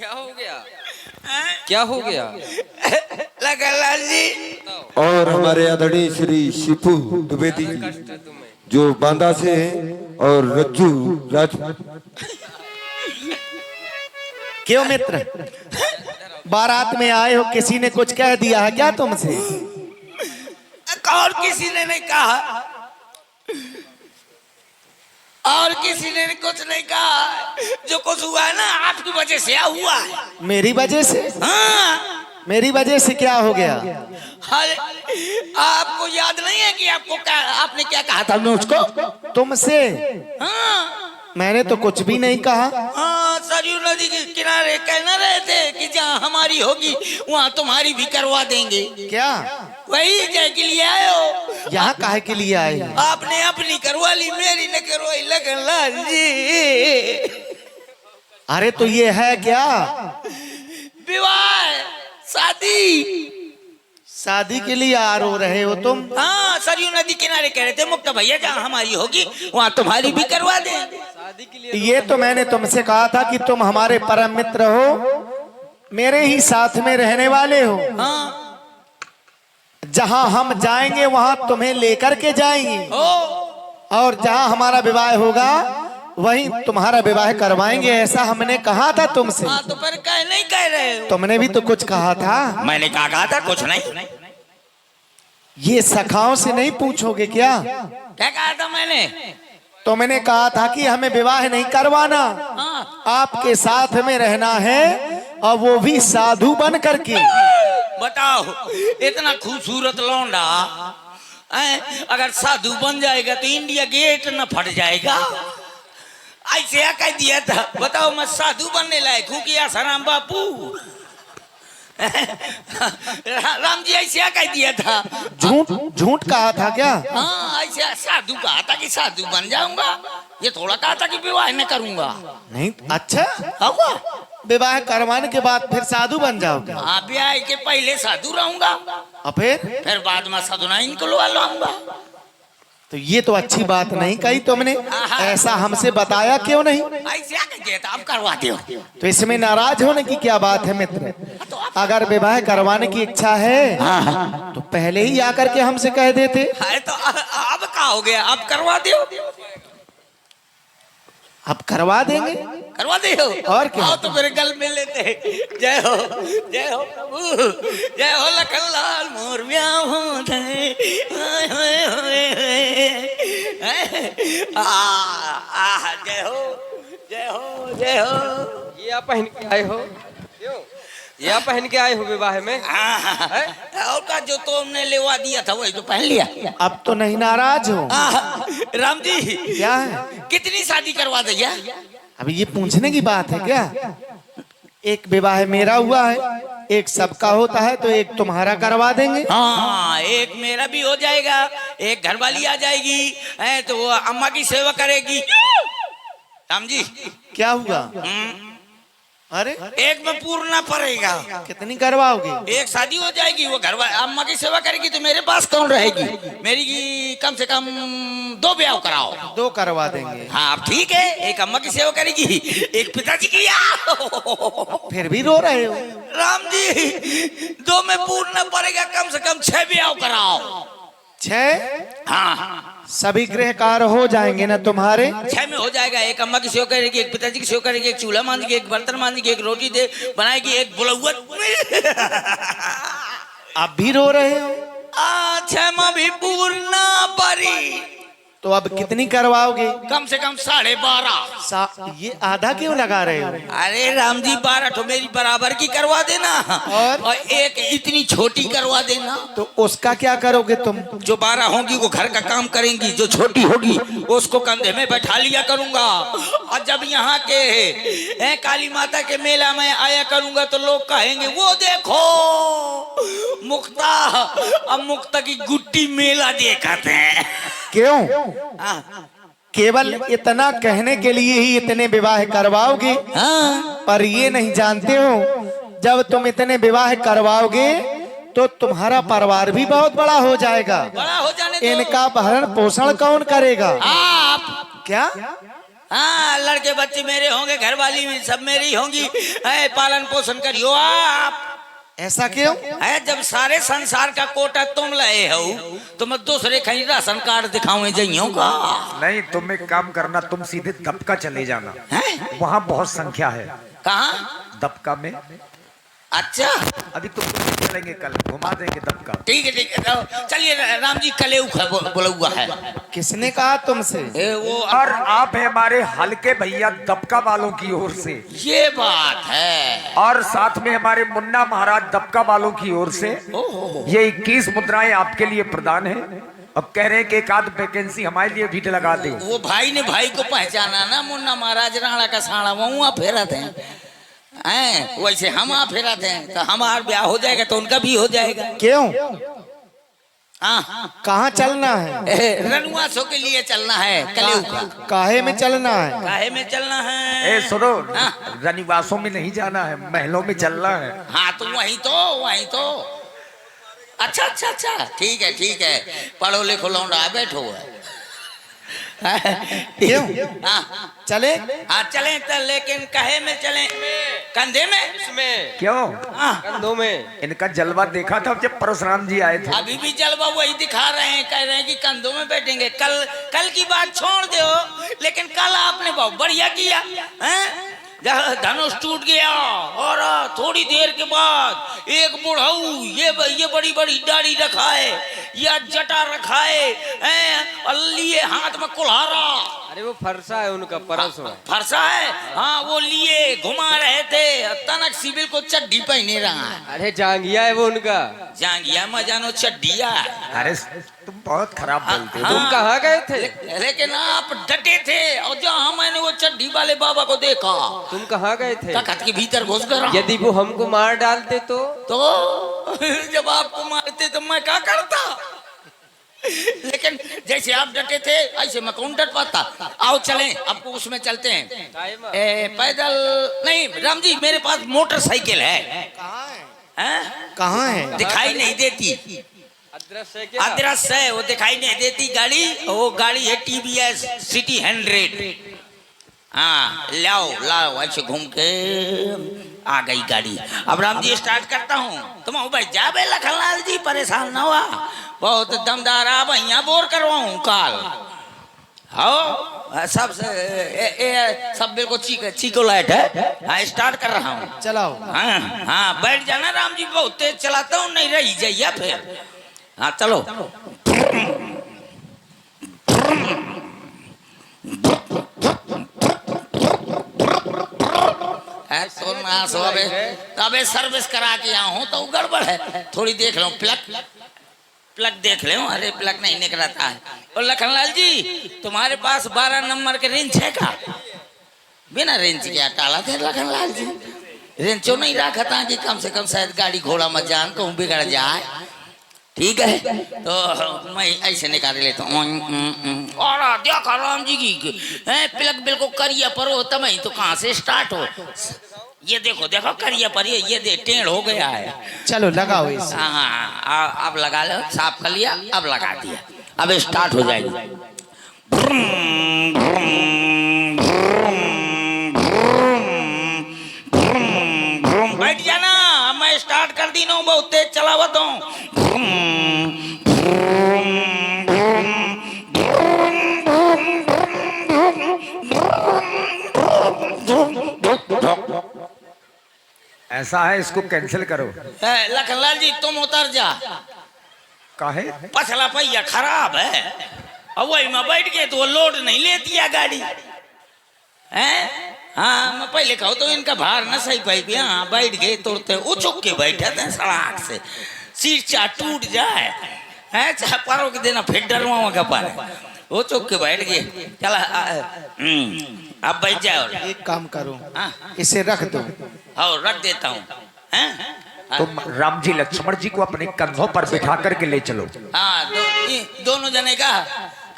क्या हो गया? क्या हो गया? लखनलाल जी और हमारे आदरणीय श्री शिपू द्विवेदी जी कष्ट है तुम्हें। जो बांदा से हैं और रज्जू राज। क्यों मित्र, बारात में आए हो, किसी ने कुछ कह दिया है क्या तुमसे? और किसी ने नहीं कहा, और किसी ने कुछ नहीं कहा। जो कुछ हुआ है ना आपकी वजह से हुआ है। मेरी वजह से? हाँ, मेरी वजह से क्या हो गया? अरे आपको याद नहीं है कि आपने क्या कहा था मुझको? तुमसे? हाँ मैंने तो कुछ भी नहीं कहा। हाँ, सरयू नदी के किनारे कहना रहे थे कि जहाँ हमारी होगी वहाँ तुम्हारी भी करवा देंगे। क्या? वही जय के लिए आए हो? यहाँ काहे के लिए आए? आपने अपनी करवा ली, मेरी न करवाई लखनलाल जी। अरे तो ये है क्या? विवाह, शादी। शादी के लिए आ रो रहे हो तुम? हाँ, सरयू नदी किनारे कह रहे थे मुक्ता भैया जहाँ हमारी होगी वहाँ तुम्हारी भी करवा देंगे। शादी के लिए ये तो मैंने तुमसे कहा था कि तुम हमारे परम मित्र हो, मेरे ही साथ में रहने वाले हो। हाँ जहाँ हम जाएंगे वहाँ तुम्हें लेकर के जाएंगे, हो, और जहाँ हमारा विवाह होगा वहीं तुम्हारा विवाह करवाएंगे, ऐसा हमने कहा था तुमसे। हाँ तो फिर कह नहीं कह रहे हो? तुमने भी तो कुछ कहा था। मैंने कहा था कुछ नहीं। ये सखाओं से नहीं पूछोगे क्या? क्या कहा था मैंने? तुमने कहा था कि हमें विवाह नहीं करवाना, हाँ आपके साथ में रहना है, और वो भी साधु बन करके। बताओ, इतना खूबसूरत लौंडा अगर साधु बन जाएगा तो इंडिया गेट न फट जाएगा। ऐसे कह दिया था। बताओ मैं साधु बनने लायक हूँ कि आसाराम बापू? राम जी ऐसे कह दिया था। झूठ झूठ कहा था क्या? हाँ, ऐसे साधु कहा था कि साधु बन जाऊंगा, ये थोड़ा कहा था कि विवाह न करूंगा। नहीं। अच्छा, होगा विवाह करवाने के बाद फिर साधु बन जाओगे? हाँ, ब्याह के पहले साधु रहूंगा, और फिर बाद में साधु नहीं निकलवा लूंगा। तो ये तो अच्छी बात नहीं कही तुमने, ऐसा हमसे बताया क्यों नहीं? ऐसे कह दिया था, अब करवाते हो। तो इसमें नाराज होने की क्या बात है मित्र? अगर विवाह करवाने की इच्छा है तो पहले ही आकर के हमसे कह देते। अरे तो अब क्या हो गया, अब करवा दो। अब करवा देंगे। करवा दे हो और क्या? आओ तो मेरे गल में लेते। जय हो प्रभु, जय हो लखनलाल मोर ब्याह हो जाए। जय हो जय हो जय हो। ये आप पहन के आए हो? क्यों ये आप पहन के आए हो विवाह में? और का जो तुमने लेवा दिया था वही तो पहन लिया। अब तो नहीं नाराज हो? राम जी क्या है? कितनी शादी करवा दिया? अभी ये पूछने की बात है क्या? एक विवाह मेरा हुआ है, एक सबका होता है, तो एक तुम्हारा करवा देंगे। हाँ, एक मेरा भी हो जाएगा, एक घरवाली आ जाएगी, तो वो अम्मा की सेवा करेगी। राम जी क्या हुआ? अरे एक में पूर्ण पड़ेगा। कितनी करवाओगे? एक शादी हो जाएगी, वो घरवाली अम्मा की सेवा करेगी, तो मेरे पास कौन रहेगी? मेरी कम से कम 2 ब्याह कराओ। 2 करवा देंगे। हाँ अब ठीक है, एक अम्मा की सेवा करेगी, एक पिताजी की। फिर भी रो रहे हो? राम जी 2 में पूर्ण पड़ेगा, कम से कम 6 ब्याह कराओ। 6? हाँ सभी गृह कार्य हो जाएंगे ना तुम्हारे? 6 में हो जाएगा। एक अम्मा की सेवा करेगी, एक पिताजी की सेवा करेगी, एक चूल्हा मांजेगी, एक बर्तन मांजेगी, एक रोटी दे बनाएगी, एक बुलौआ। अब भी रो रहे हो? 6 में भी पूर्ण परी। तो अब कितनी करवाओगे? कम से कम 12.5। ये आधा क्यों लगा रहे हो? अरे राम जी 12 तो मेरी बराबर की करवा देना, और एक इतनी छोटी करवा देना। तो उसका क्या करोगे तुम? जो 12 होगी वो घर का काम करेंगी, जो छोटी होगी उसको कंधे में बैठा लिया करूंगा। और जब यहाँ के काली माता के मेला में आया करूंगा तो लोग कहेंगे वो देखो मुक्ता, अब मुक्ता की गुट्टी मेला देखते हैं। क्यों? केवल इतना कहने के लिए ही इतने विवाह करवाओगे? पर ये नहीं जानते हो जब तुम इतने विवाह करवाओगे तो तुम्हारा परिवार भी बहुत बड़ा हो जाएगा। बड़ा हो जाने दो। इनका भरण पोषण कौन करेगा? आप। क्या? हाँ लड़के बच्चे मेरे होंगे, घर वाली भी सब मेरी होंगी। पालन पोषण करियो आप। ऐसा क्यों? जब सारे संसार का कोटा तुम लाए हो तो मैं दूसरे कहीं राशन कार्ड दिखाऊं जाइयों का। नहीं, तुम एक काम करना, तुम सीधे दबका चले जाना, हैं? वहाँ बहुत संख्या है। कहाँ? दबका में। अच्छा अभी तुम चलेंगे, कल घुमा देंगे दबका। ठीक है तो चलिए। राम जी कलेऊ बोला हुआ है। किसने कहा तुमसे? वो और आप है हमारे हल्के भैया दबका वालों की ओर से। ये बात है। और साथ में हमारे मुन्ना महाराज दबका वालों की ओर से ये 21 मुद्राएं आपके लिए प्रदान है। अब कह रहे हैं कि एक आध वैकेंसी हमारे लिए भी लगा दे। वो भाई ने भाई को पहचाना ना, मुन्ना महाराज राणा का साड़ा वहाँ फेरा थे। वैसे हम आ फेरा थे तो हमारा ब्याह हो जाएगा तो उनका भी हो जाएगा। क्यों? हाँ कहाँ चलना है? रनुआसों के लिए चलना है कलेऊ का। काहे में चलना है? काहे में चलना है? सुनो, हाँ। रनिवासों में नहीं जाना है, महलों में चलना है। हाँ तो वही तो। अच्छा अच्छा अच्छा, ठीक है। पढ़ो लिखो लौंडा बैठो। क्यों? हाँ चले? हाँ चले तो, लेकिन कहे में चले? कंधे में? इसमें क्यों? हाँ। कंधों में। इनका जलवा देखा था जब परशुराम जी आए थे। अभी भी जलवा वही दिखा रहे हैं, कह रहे हैं कि कंधों में बैठेंगे। कल की बात छोड़ दो, लेकिन कल आपने बहुत बढ़िया किया। धनुष टूट गया और थोड़ी देर के बाद एक बुढ़ऊ ये बड़ी बड़ी दाढ़ी रखा है, या जटा रखा है, और लिए हाथ में कुल्हाड़ा। अरे वो फरसा है उनका, परस है। फरसा है? हाँ वो लिए घुमा रहे थे। तनक सिविल को चड्डी पहने रहा है। अरे जांगिया है वो उनका। जांगिया मजानो चड्डिया। अरे तुम बहुत खराब बोलते हो। तुम कहाँ गए थे? लेकिन आप डटे थे, और जहाँ मैंने वो चड्डी वाले बाबा को देखा। तुम कहाँ गए थे? तख्त के भीतर घुस गया। यदि वो हमको मार डालते तो जब आपको मारते तो मैं क्या करता? लेकिन जैसे आप डटे थे ऐसे मैं कौन डट पाता। आओ चलें, आपको उसमें चलते हैं। पैदल नहीं राम जी, मेरे पास मोटरसाइकिल है। कहाँ है? दिखाई नहीं देती। अदृश्य है क्या? अदृश्य है, वो दिखाई नहीं देती गाड़ी। वो गाड़ी है TVS सिटी 100। हाँ लाओ ऐसे घूम के आ गई गाड़ी। अब राम जी स्टार्ट करता हूँ, तुम भाई जाबे लखनलाल जी परेशान ना हुआ, बहुत दमदार। अब यहाँ बोर करवाऊँ काल। हाँ सब बिल्कुल चीको लाइट है। हाँ स्टार्ट कर रहा हूँ। चलाओ। हाँ बैठ जाना राम जी, बहुत तेज चलाता हूँ, नहीं रही जाइए फिर। हाँ चलो। अबे सर्विस करा के यहाँ हूँ तो गड़बड़ है। थोड़ी देख लो प्लग देख लो। अरे प्लग नहीं निकलता है। और लखनलाल जी तुम्हारे पास 12 नंबर के रेंज है का? बिना रेंज के टाला थे लखनलाल जी। रेंचो नहीं रखा था कि कम से कम शायद गाड़ी घोड़ा मत जान कहूँ बिगड़ जाए। ठीक है तो मैं ऐसे निकाल लेता हूँ। और देखो राम जी की प्लग बिल्कुल करिया पर हो तब तो कहाँ से स्टार्ट हो। ये देखो करिया पर ये दे टेढ़ हो गया है। चलो लगाओ इसे। हाँ अब लगा लो, साफ कर लिया, अब लगा दिया, अब स्टार्ट हो जाएगी। बैठ जाना, मैं स्टार्ट कर दी ना, बहुत तेज चलावत हूँ। ऐसा है, इसको कैंसिल करो। लखनलाल जी तुम उतर जा। काहे? पछला पहिया खराब है, अब वही में बैठ गए तो वो लोड नहीं लेती है गाड़ी। हाँ मैं पहले कहूँ तो इनका भार न सही पाई। हाँ बैठ गए तोड़ते उचुक के बैठे थे सड़क से, सीट चाह टूट जाए है चाहे पारो के देना फिर डरवा का पार वो चुक के बैठ गए। चला अब बैठ जाओ। एक काम करो, हाँ इसे रख दो। हाँ रख देता हूँ। तुम राम जी लक्ष्मण जी को अपने कंधों पर बिठा करके ले चलो। हाँ दोनों जने का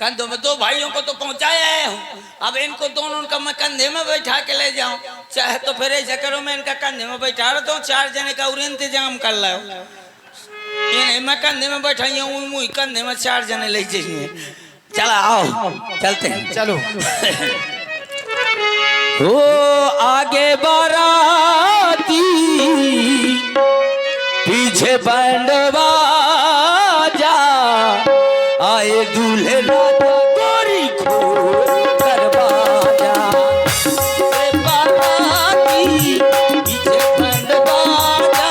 कंधों में, 2 भाइयों को तो पहुंचाया हूँ, अब इनको दोनों का मैं कंधे में बैठा के ले जाऊं। चाहे तो फिर ऐसा करो, मैं इनका कंधे में बैठा रहा हूँ, 4 जने का और इंतजाम कर लो। ये नहीं मैं कंधे में बैठा हूँ, मुँह कंधे में 4 जने ले जाइए। चला आओ चलते हैं। चलो। ओ आगे बाराती पीछे बैंड बाजा आए दूल्हे राजा गोरी खोल दरवाजा ए बाराती पीछे बैंड बाजा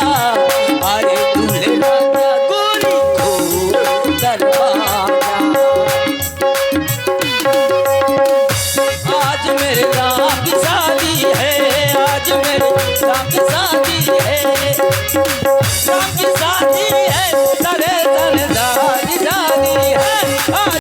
आए दूल्हे राजा गोरी खोल दरवाजा आज मेरे गाँव की शादी है आज मेरे गाँव की शादी